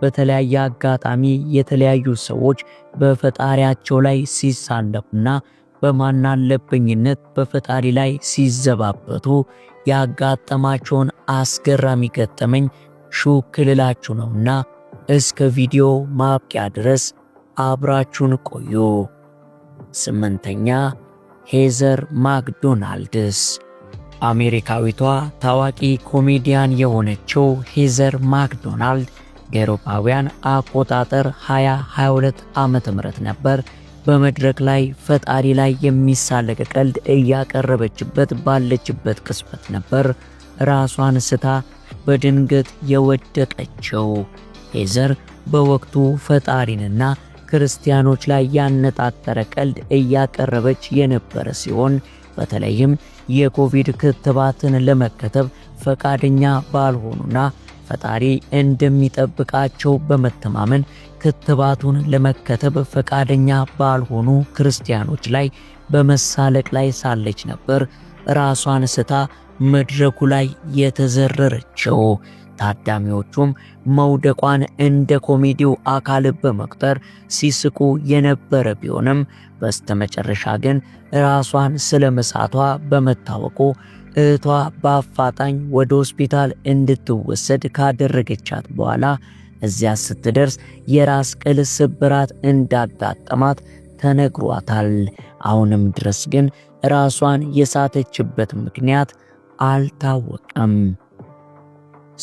በተለያየ አጋጣሚ የተለያዩ ሰዎች በፈጣሪያቸው ላይ ሲሳለቁና በማናለብኝነት በፈጣሪ ላይ ሲዘባበቱ ያጋጠማቸውን አስገራሚ ገጠመኝ ሹክ ልላችሁ ነውና እስከ ቪዲዮ ማብቂያ ድረስ አብራችሁን ቆዩ። 8ኛ ሄዘር ማክዶናልድስ። አሜሪካዊቷ ታዋቂ ኮሜዲያን የሆነችው ሄዘር ማክዶናልድ በአውሮፓውያን አቆጣጠር 2022 ዓመተ ምህረት ነበር በመድረክ ላይ ፈጣሪ ላይ የሚሳለቅ ቀልድ እያቀረበችበት ባለችበት ቅጽበት ነበር ራሷን ስታ በድንገት የወደቀችው። ሄዘር በወቅቱ ፈጣሪንና ክርስቲያኖች ላይ ያነጣጠረ ቀልድ እያቀረበች የነበረ ሲሆን በተለይም የኮቪድ ክትባትን ለመከተብ ፈቃደኛ ባልሆኑና ፈጣሪ እንደሚጠብቃቸው በመተማመን ክትባቱን ለመከተብ ፈቃደኛ ባልሆኑ ክርስቲያኖች ላይ በመሳለቅ ላይ ሳለች ነበር ራሷን ስታ መድረኩ ላይ የተዘረረችው። ታዳሚዎቹም መውደቋን እንደ ኮሜዲው አካል በመቁጠር ሲስቁ የነበረ ቢሆንም በስተመጨረሻ ግን ራሷን ስለመሳቷ በመታወቁ እህቷ በአፋጣኝ ወደ ሆስፒታል እንድትወሰድ ካደረገቻት በኋላ እዚያ ስትደርስ የራስ ቅል ስብራት እንዳጋጠማት ተነግሯታል። አሁንም ድረስ ግን ራሷን የሳተችበት ምክንያት አልታወቀም።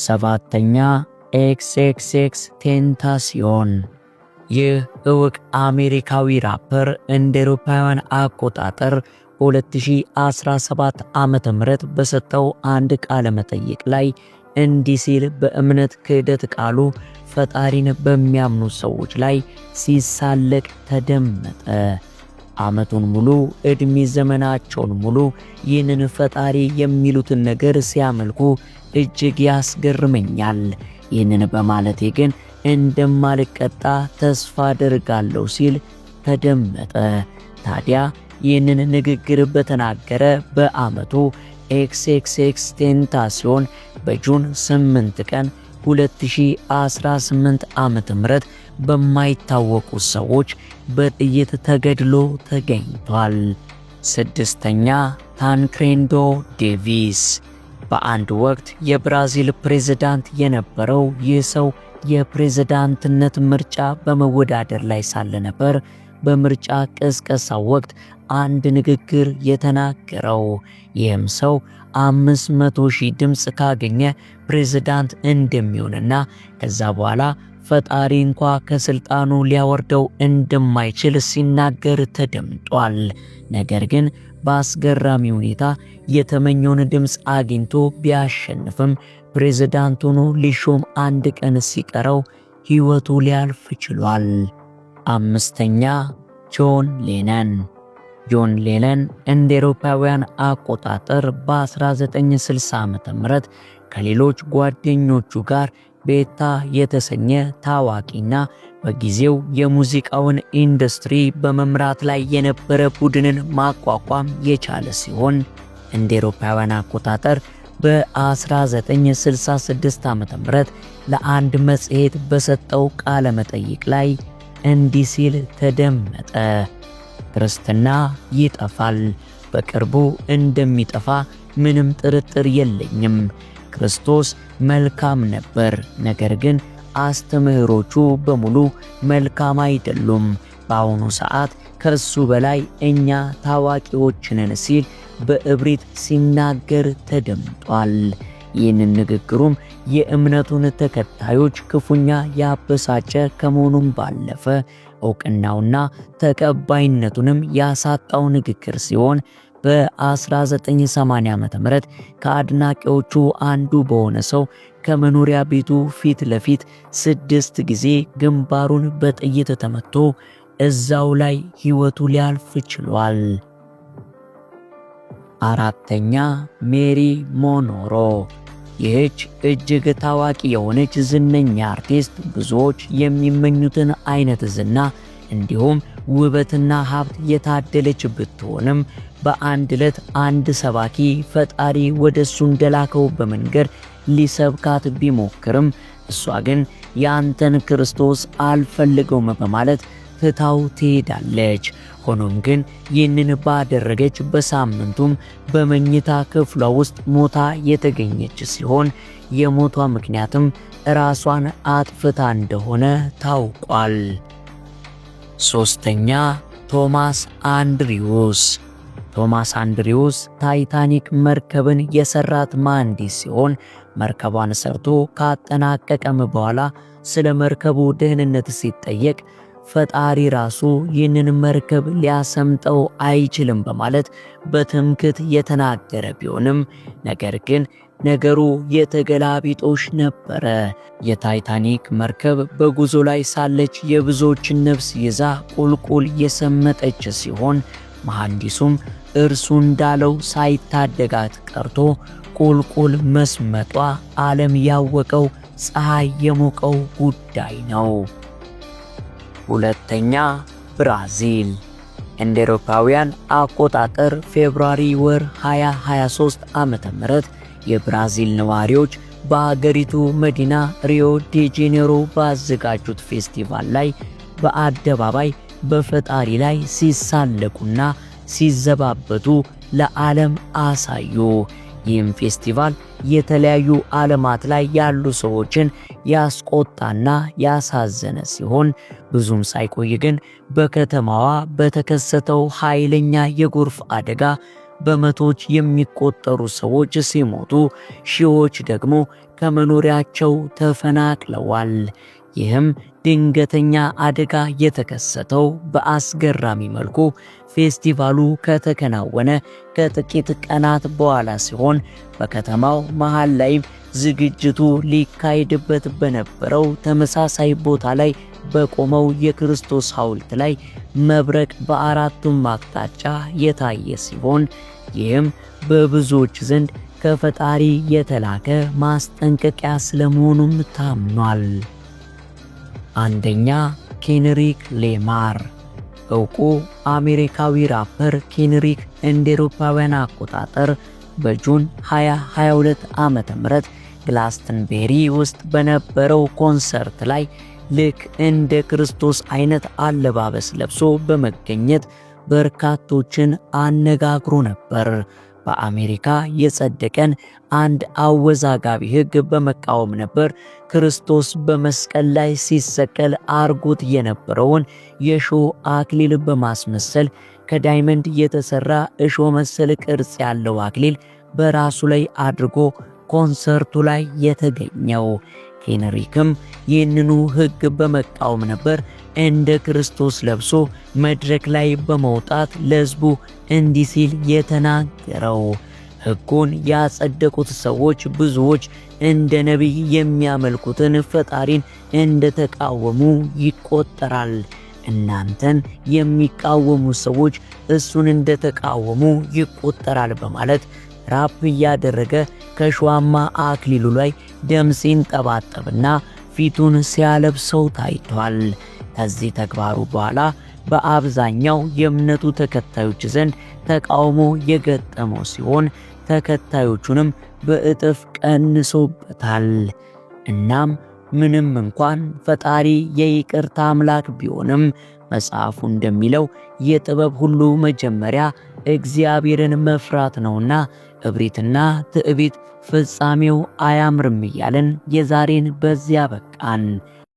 7ኛ ኤክስኤክስኤክስ ቴንታሲዮን። ይህ እውቅ አሜሪካዊ ራፐር እንደ አውሮፓውያን አቆጣጠር በ2017 ዓመተ ምህረት በሰጠው አንድ ቃለ መጠይቅ ላይ እንዲህ ሲል በእምነት ክህደት ቃሉ ፈጣሪን በሚያምኑ ሰዎች ላይ ሲሳለቅ ተደመጠ። ዓመቱን ሙሉ ዕድሜ ዘመናቸውን ሙሉ ይህንን ፈጣሪ የሚሉትን ነገር ሲያመልኩ እጅግ ያስገርመኛል። ይህንን በማለቴ ግን እንደማልቀጣ ተስፋ አደርጋለሁ ሲል ተደመጠ። ታዲያ ይህንን ንግግር በተናገረ በዓመቱ ኤክስኤክስኤክስ ቴንታሲዮን በጁን 8 ቀን 2018 ዓመተ ምህረት በማይታወቁ ሰዎች በጥይት ተገድሎ ተገኝቷል። 6ኛ ታንክሬንዶ ዴቪስ። በአንድ ወቅት የብራዚል ፕሬዝዳንት የነበረው ይህ ሰው የፕሬዝዳንትነት ምርጫ በመወዳደር ላይ ሳለ ነበር በምርጫ ቅስቀሳ ወቅት አንድ ንግግር የተናገረው። ይህም ሰው 500,000 ድምፅ ካገኘ ፕሬዝዳንት እንደሚሆንና ከዛ በኋላ ፈጣሪ እንኳ ከስልጣኑ ሊያወርደው እንደማይችል ሲናገር ተደምጧል። ነገር ግን በአስገራሚ ሁኔታ የተመኘውን ድምፅ አግኝቶ ቢያሸንፍም ፕሬዝዳንት ሆኖ ሊሾም አንድ ቀን ሲቀረው ሕይወቱ ሊያልፍ ችሏል። 5ኛ ጆን ሌነን። ጆን ሌነን እንደ አውሮፓውያን አቆጣጠር በ1960 ዓመተ ምህረት ከሌሎች ጓደኞቹ ጋር ቤታ የተሰኘ ታዋቂና በጊዜው የሙዚቃውን ኢንዱስትሪ በመምራት ላይ የነበረ ቡድንን ማቋቋም የቻለ ሲሆን እንደ አውሮፓውያን አቆጣጠር በ1966 ዓመተ ምህረት ለአንድ መጽሔት በሰጠው ቃለ መጠይቅ ላይ እንዲህ ሲል ተደመጠ። ክርስትና ይጠፋል፣ በቅርቡ እንደሚጠፋ ምንም ጥርጥር የለኝም። ክርስቶስ መልካም ነበር፣ ነገር ግን አስተምህሮቹ በሙሉ መልካም አይደሉም። በአሁኑ ሰዓት ከሱ በላይ እኛ ታዋቂዎች ነን ሲል በእብሪት ሲናገር ተደምጧል። ይህንን ንግግሩም የእምነቱን ተከታዮች ክፉኛ ያበሳጨ ከመሆኑም ባለፈ እውቅናውና ተቀባይነቱንም ያሳጣው ንግግር ሲሆን በ1980 ዓመተ ምህረት ከአድናቂዎቹ አንዱ በሆነ ሰው ከመኖሪያ ቤቱ ፊት ለፊት 6 ጊዜ ግንባሩን በጥይት ተመቶ እዛው ላይ ሕይወቱ ሊያልፍ ችሏል። 4ኛ ሜሪ ሞኖሮ። ይህች እጅግ ታዋቂ የሆነች ዝነኛ አርቲስት ብዙዎች የሚመኙትን አይነት ዝና እንዲሁም ውበትና ሀብት የታደለች ብትሆንም በአንድ ዕለት አንድ ሰባኪ ፈጣሪ ወደሱ እንደላከው በመንገድ ሊሰብካት ቢሞክርም እሷ ግን ያንተን ክርስቶስ አልፈልገውም በማለት ትታው ትሄዳለች። ሆኖም ግን ይህንን ባደረገች በሳምንቱም በመኝታ ክፍሏ ውስጥ ሞታ የተገኘች ሲሆን የሞቷ ምክንያትም ራሷን አጥፍታ እንደሆነ ታውቋል። ሶስተኛ ቶማስ አንድሪውስ። ቶማስ አንድሪውስ ታይታኒክ መርከብን የሰራት መሐንዲስ ሲሆን መርከቧን ሰርቶ ካጠናቀቀም በኋላ ስለ መርከቡ ደህንነት ሲጠየቅ ፈጣሪ ራሱ ይህንን መርከብ ሊያሰምጠው አይችልም በማለት በትምክት የተናገረ ቢሆንም ነገር ግን ነገሩ የተገላቢጦሽ ነበረ። የታይታኒክ መርከብ በጉዞ ላይ ሳለች የብዙዎችን ነፍስ ይዛ ቁልቁል የሰመጠች ሲሆን መሐንዲሱም እርሱ እንዳለው ሳይታደጋት ቀርቶ ቁልቁል መስመጧ ዓለም ያወቀው ፀሐይ የሞቀው ጉዳይ ነው። ሁለተኛ ብራዚል። እንደ አውሮፓውያን አቆጣጠር ፌብሩዋሪ ወር 2023 ዓመተ ምህረት የብራዚል ነዋሪዎች በአገሪቱ መዲና ሪዮ ዲ ጄኔሮ ባዘጋጁት ፌስቲቫል ላይ በአደባባይ በፈጣሪ ላይ ሲሳለቁና ሲዘባበቱ ለዓለም አሳዩ። ይህም ፌስቲቫል የተለያዩ ዓለማት ላይ ያሉ ሰዎችን ያስቆጣና ያሳዘነ ሲሆን ብዙም ሳይቆይ ግን በከተማዋ በተከሰተው ኃይለኛ የጎርፍ አደጋ በመቶዎች የሚቆጠሩ ሰዎች ሲሞቱ ሺዎች ደግሞ ከመኖሪያቸው ተፈናቅለዋል። ይህም ድንገተኛ አደጋ የተከሰተው በአስገራሚ መልኩ ፌስቲቫሉ ከተከናወነ ከጥቂት ቀናት በኋላ ሲሆን በከተማው መሃል ላይ ዝግጅቱ ሊካሄድበት በነበረው ተመሳሳይ ቦታ ላይ በቆመው የክርስቶስ ሐውልት ላይ መብረቅ በአራቱም አቅጣጫ የታየ ሲሆን ይህም በብዙዎች ዘንድ ከፈጣሪ የተላከ ማስጠንቀቂያ ስለመሆኑም ታምኗል። አንደኛ ኬንሪክ ሌማር። ዕውቁ አሜሪካዊ ራፐር ኬንሪክ እንደ አውሮፓውያን አቆጣጠር በጁን 2022 ዓመተ ምህረት ግላስተንቤሪ ውስጥ በነበረው ኮንሰርት ላይ ልክ እንደ ክርስቶስ አይነት አለባበስ ለብሶ በመገኘት በርካቶችን አነጋግሮ ነበር። በአሜሪካ የጸደቀን አንድ አወዛጋቢ ሕግ በመቃወም ነበር ክርስቶስ በመስቀል ላይ ሲሰቀል አርጎት የነበረውን የእሾህ አክሊል በማስመሰል ከዳይመንድ የተሰራ እሾህ መሰል ቅርጽ ያለው አክሊል በራሱ ላይ አድርጎ ኮንሰርቱ ላይ የተገኘው። ኬንሪክም ይህንኑ ሕግ በመቃወም ነበር እንደ ክርስቶስ ለብሶ መድረክ ላይ በመውጣት ለሕዝቡ እንዲህ ሲል የተናገረው። ሕጉን ያጸደቁት ሰዎች ብዙዎች እንደ ነቢይ የሚያመልኩትን ፈጣሪን እንደ ተቃወሙ ይቆጠራል። እናንተን የሚቃወሙ ሰዎች እሱን እንደ ተቃወሙ ይቆጠራል በማለት ራፕ እያደረገ ከእሾሃማ አክሊሉ ላይ ደም ሲንጠባጠብና ፊቱን ሲያለብሰው ታይቷል። ከዚህ ተግባሩ በኋላ በአብዛኛው የእምነቱ ተከታዮች ዘንድ ተቃውሞ የገጠመው ሲሆን ተከታዮቹንም በእጥፍ ቀንሶበታል። እናም ምንም እንኳን ፈጣሪ የይቅርታ አምላክ ቢሆንም መጽሐፉ እንደሚለው የጥበብ ሁሉ መጀመሪያ እግዚአብሔርን መፍራት ነውና እብሪትና ትዕቢት ፍጻሜው አያምርም እያልን የዛሬን በዚያ በቃን።